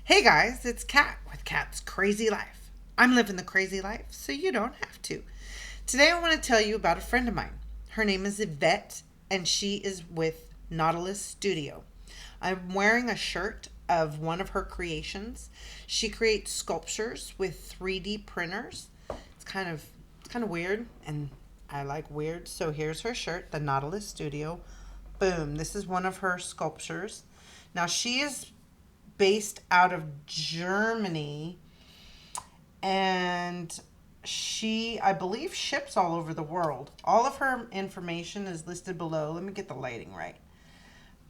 Hey guys, it's Kat with Kat's Crazy Life. I'm living the crazy life so you don't have to. Today I want to tell you about a friend of mine. Her name is Yvette and she is with Nautilus Studio. I'm wearing a shirt of one of her creations. She creates sculptures with 3D printers. It's kind of weird and I like weird. So here's her shirt, the Nautilus Studio. Boom, this is one of her sculptures. Now she is based out of Germany, and she, I believe, ships all over the world. All of her information is listed below. Let me get the lighting right.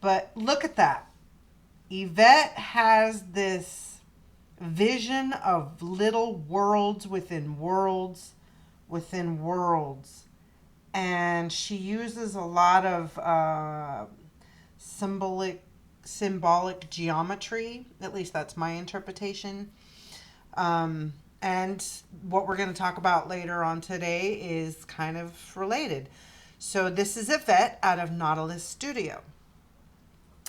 But look at that. Yvette has this vision of little worlds within worlds within worlds. And she uses a lot of symbolic geometry. At least that's my interpretation. And what we're going to talk about later on today is kind of related. So this is Yvette out of Nautilus Studio.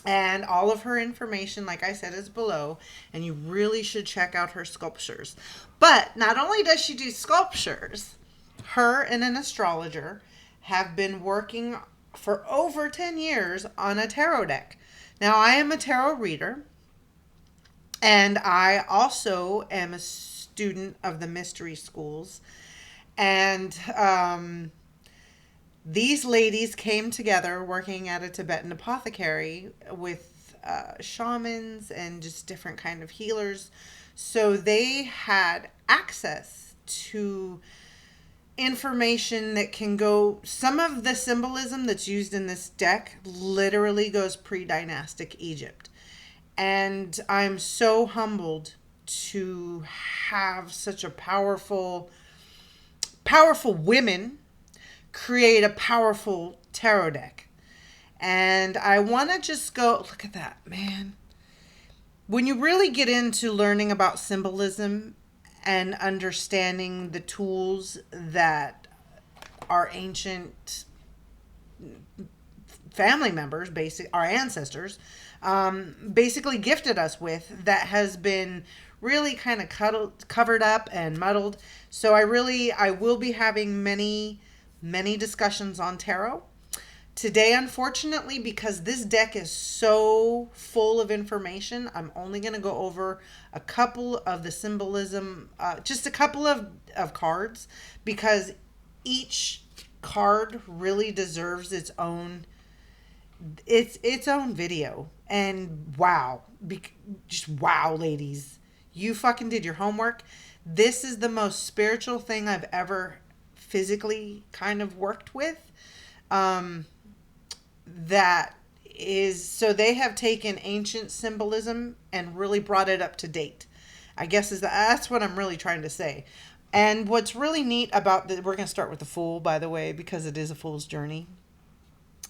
And all of her information, like I said, is below. And you really should check out her sculptures. But not only does she do sculptures, her and an astrologer have been working for over 10 years on a tarot deck. Now, I am a tarot reader, and I also am a student of the mystery schools. And these ladies came together working at a Tibetan apothecary with shamans and just different kind of healers. So they had access to information that can go, some of the symbolism that's used in this deck literally goes pre-dynastic Egypt. And I'm so humbled to have such a powerful women create a powerful tarot deck. And I want to just go, look at that, man. When you really get into learning about symbolism and understanding the tools that our ancient family members, our ancestors, basically gifted us with, that has been really kind of covered up and muddled. So I will be having many discussions on tarot. Today, unfortunately, because this deck is so full of information, I'm only going to go over a couple of the symbolism, just a couple of cards, because each card really deserves its own video. And wow, just wow, ladies, you fucking did your homework. This is the most spiritual thing I've ever physically kind of worked with. That is, so they have taken ancient symbolism and really brought it up to date, I guess that's what I'm really trying to say. And what's really neat about we're going to start with the Fool, by the way, because it is a fool's journey.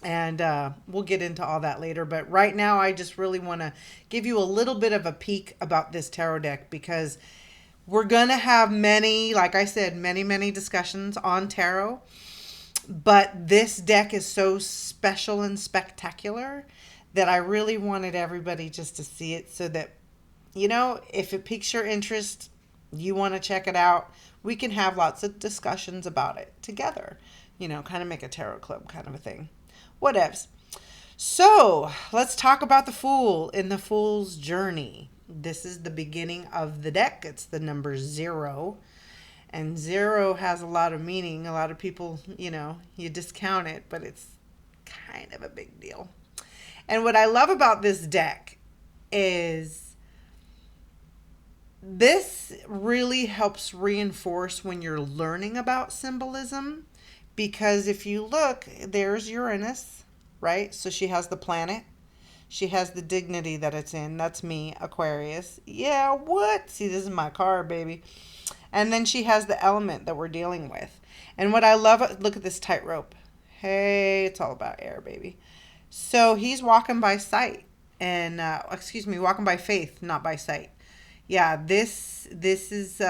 And we'll get into all that later. But right now, I just really want to give you a little bit of a peek about this tarot deck, because we're going to have like I said, many discussions on tarot. But this deck is so special and spectacular that I really wanted everybody just to see it, so that, if it piques your interest, you want to check it out, we can have lots of discussions about it together. Kind of make a tarot club kind of a thing. Whatevs. So let's talk about the Fool in the Fool's Journey. This is the beginning of the deck. It's the number 0. And 0 has a lot of meaning. A lot of people, you discount it, but it's kind of a big deal. And what I love about this deck is this really helps reinforce when you're learning about symbolism. Because if you look, there's Uranus, right? So she has the planet. She has the dignity that it's in. That's me, Aquarius. Yeah, what? See, this is my card, baby. And then she has the element that we're dealing with. And what I love, look at this tightrope. Hey, it's all about air, baby. So he's walking by sight. And, walking by faith, not by sight. Yeah, this is,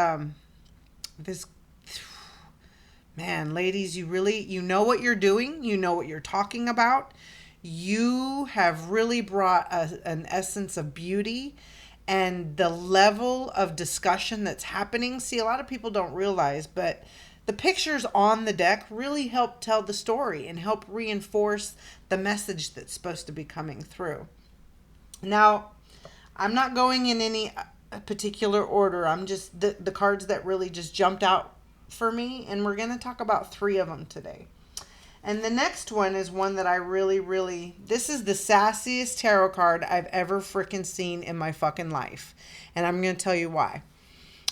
this, man, ladies, you know what you're doing. You know what you're talking about. You have really brought an essence of beauty and the level of discussion that's happening. See, a lot of people don't realize, but the pictures on the deck really help tell the story and help reinforce the message that's supposed to be coming through. Now, I'm not going in any particular order. I'm just the cards that really just jumped out for me, and we're going to talk about 3 of them today. And the next one is one that I really, really, this is the sassiest tarot card I've ever freaking seen in my fucking life. And I'm going to tell you why.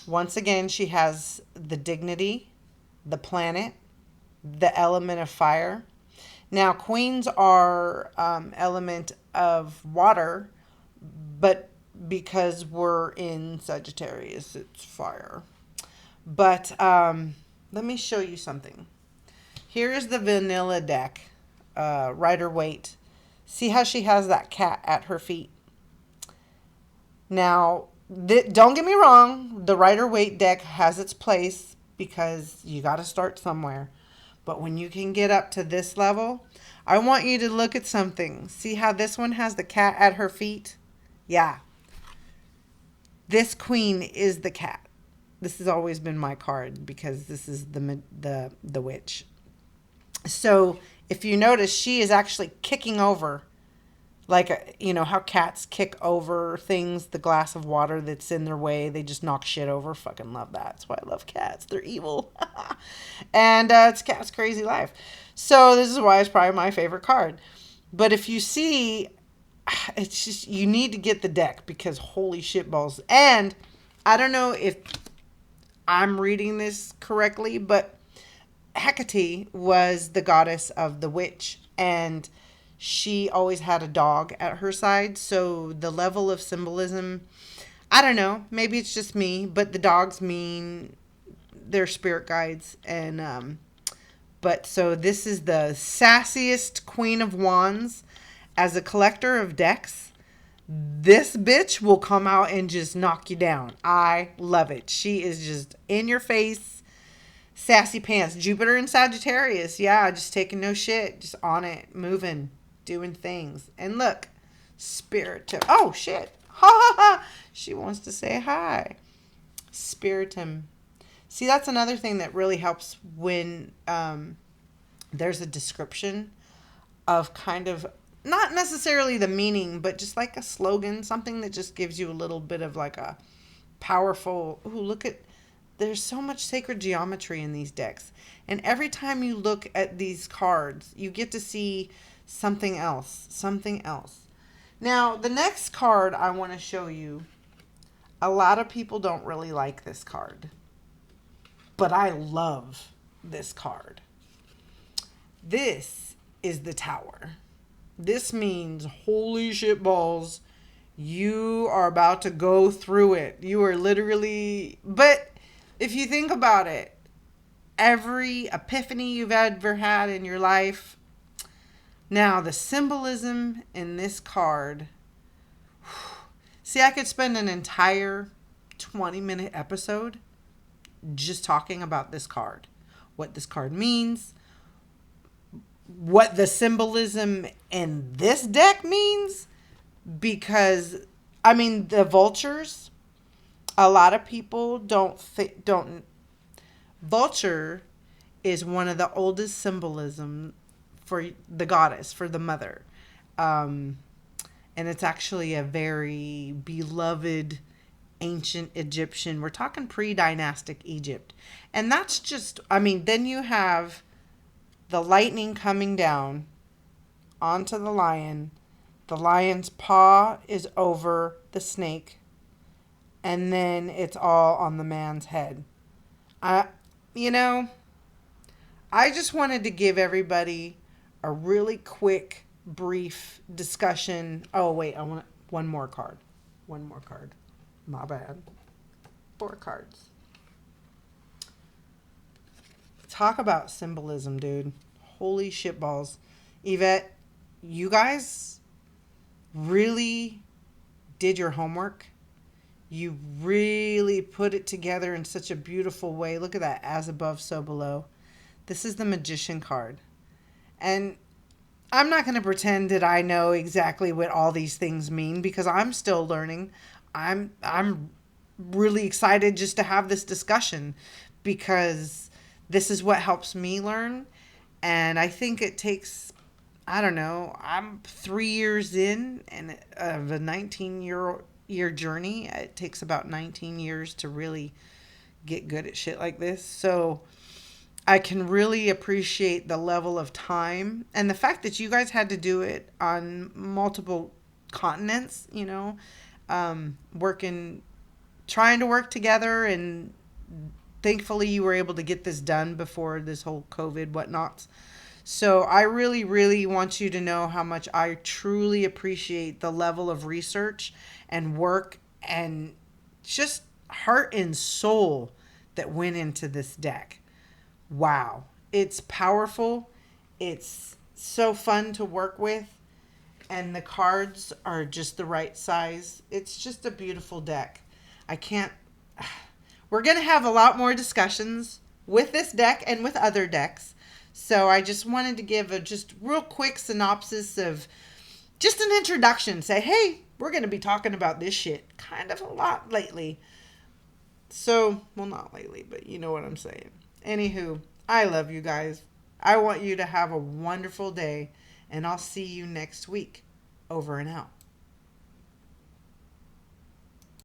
Once again, she has the dignity, the planet, the element of fire. Now, queens are element of water, but because we're in Sagittarius, it's fire. But let me show you something. Here is the vanilla deck, Rider-Waite. See how she has that cat at her feet? Now, don't get me wrong, the Rider-Waite deck has its place because you got to start somewhere. But when you can get up to this level, I want you to look at something. See how this one has the cat at her feet? Yeah. This queen is the cat. This has always been my card because this is the witch. So if you notice, she is actually kicking over, like, you know, how cats kick over things, the glass of water that's in their way. They just knock shit over. Fucking love that. That's why I love cats. They're evil. And it's Cat's Crazy Life. So this is why it's probably my favorite card. But if you see, it's just, you need to get the deck because holy shit balls. And I don't know if I'm reading this correctly, but Hecate was the goddess of the witch, and she always had a dog at her side. So the level of symbolism, I don't know, maybe it's just me, but the dogs mean they're spirit guides. And but so this is the sassiest Queen of Wands. As a collector of decks, this bitch will come out and just knock you down. I love it. She is just in your face. Sassy pants. Jupiter and Sagittarius. Yeah, just taking no shit. Just on it. Moving. Doing things. And look. Spiritum. Oh, shit. Ha ha ha. She wants to say hi. Spiritum. See, that's another thing that really helps when there's a description of kind of, not necessarily the meaning, but just like a slogan. Something that just gives you a little bit of like a powerful, ooh, look at, there's so much sacred geometry in these decks. And every time you look at these cards, you get to see something else. Something else. Now, the next card I want to show you, a lot of people don't really like this card. But I love this card. This is the Tower. This means, holy shit balls, you are about to go through it. You are literally, but if you think about it, every epiphany you've ever had in your life, now the symbolism in this card, see, I could spend an entire 20-minute episode just talking about this card, what this card means, what the symbolism in this deck means, because, I mean, the vultures, a lot of people don't. Vulture is one of the oldest symbolism for the goddess, for the mother. And it's actually a very beloved ancient Egyptian. We're talking pre-dynastic Egypt. And that's just, I mean, then you have the lightning coming down onto the lion. The lion's paw is over the snake. And then it's all on the man's head. You know, I just wanted to give everybody a really quick, brief discussion. Oh, wait, I want one more card. One more card. My bad. 4 cards. Talk about symbolism, dude. Holy shitballs. Yvette, you guys really did your homework. You really put it together in such a beautiful way. Look at that. As above, so below. This is the Magician card. And I'm not going to pretend that I know exactly what all these things mean because I'm still learning. I'm really excited just to have this discussion because this is what helps me learn. And I think it takes, I don't know, I'm 3 years in and of a 19-year journey. It takes about 19 years to really get good at shit like this. So I can really appreciate the level of time and the fact that you guys had to do it on multiple continents, working, trying to work together. And thankfully, you were able to get this done before this whole COVID whatnots. So I really, really want you to know how much I truly appreciate the level of research and work and just heart and soul that went into this deck. Wow. It's powerful. It's so fun to work with. And the cards are just the right size. It's just a beautiful deck. I can't. We're going to have a lot more discussions with this deck and with other decks. So I just wanted to give a just real quick synopsis of just an introduction. Say, hey, we're going to be talking about this shit kind of a lot lately. So, well, not lately, but you know what I'm saying. Anywho, I love you guys. I want you to have a wonderful day, and I'll see you next week. Over and out.